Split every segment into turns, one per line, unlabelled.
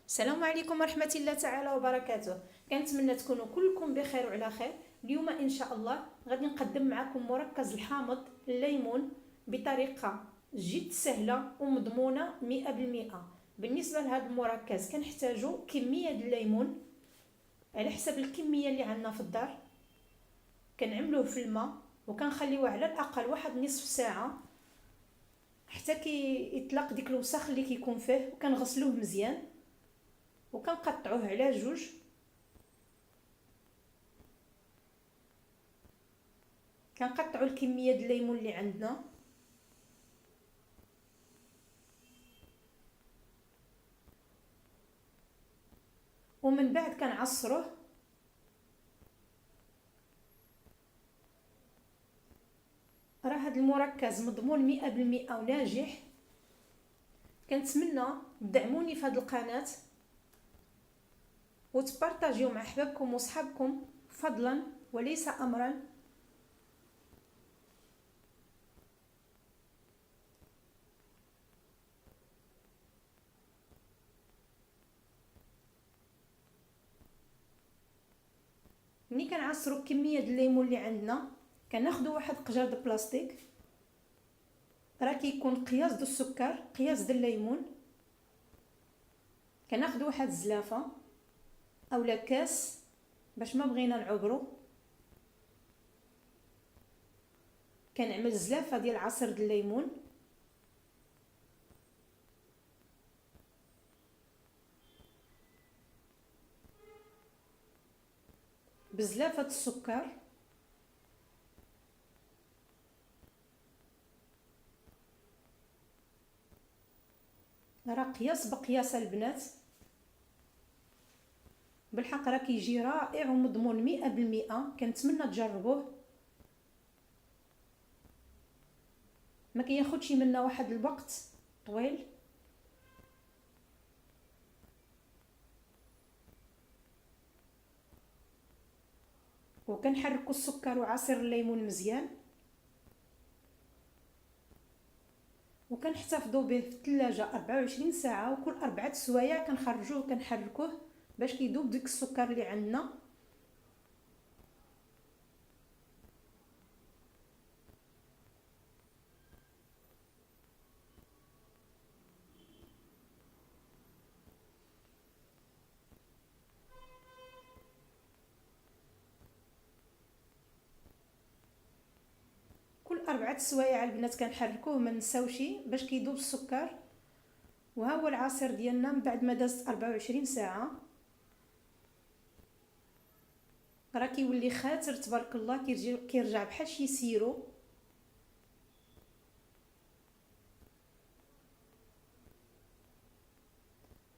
السلام عليكم ورحمة الله تعالى وبركاته. كنتمنى تكونوا كلكم بخير وعلى خير. اليوم ان شاء الله غادي نقدم معكم مركز الحامض الليمون بطريقة جد سهلة ومضمونة 100%. بالنسبة لهذا المركز كنحتاجو كمية د الليمون على حسب الكمية اللي عندنا في الدار. كنعملوه في الماء وكنخليوه على الاقل واحد نصف ساعة حتى كي يطلق ديك الوسخ اللي كيكون فيه، وكنغسلوه مزيان وكنقطعوه على جوج. كنقطعوا الكميه د الليمون اللي عندنا ومن بعد كنعصروه. راه هذا المركز مضمون 100% وناجح. كنتمنى تدعموني في هذه القناه وتبارطاجيو مع احبابكم وصحابكم فضلا وليس امرا. ملي كنعصروا كميه الليمون اللي عندنا كناخذوا واحد قجر د بلاستيك، راه كيكون قياس د السكر قياس د الليمون. كناخذوا واحد الزلافه اولا كاس باش ما بغينا نعبرو. كنعمل زلافه ديال عصير د الليمون بزلافه السكر. راه قياس بقياس البنات، بالحق راه كيجي رائع ومضمون 100%. كنتمنى تجربوه، ما كياخدش منا واحد الوقت طويل. وكنحركوا السكر وعصير الليمون مزيان وكنحتفظوا به في الثلاجه 24 ساعه، وكل 4 سوايع كنخرجوه وكنحركوه باش كيذوب ديك السكر اللي عندنا. كل 4 سوايع البنات كنحركوه ما نساوشي باش كيذوب السكر. وها هو العصير ديالنا من بعد ما دازت 24 ساعه راه كيولي خاتر تبارك الله، كيرجع بحال شي سيرو.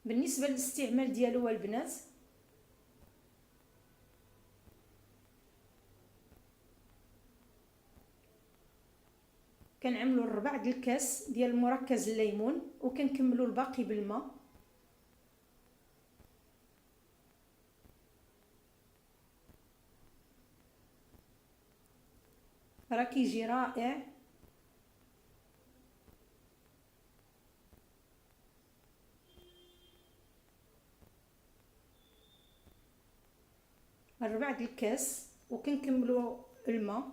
بالنسبه للاستعمال ديالو البنات كنعملوا الربع ديال الكاس ديال مركز الليمون وكنكملوا الباقي بالماء. راه كيجي رائع. الربع ديال الكاس وكنكملوا الماء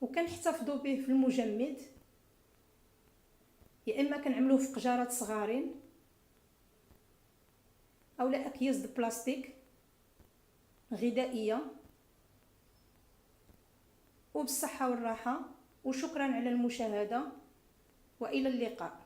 وكنحتفظوا به في المجمد، يا اما كنعملوه في قجارات صغارين اولا اكياس د بلاستيك غذائيه. وبالصحه والراحه، وشكرا على المشاهده والى اللقاء.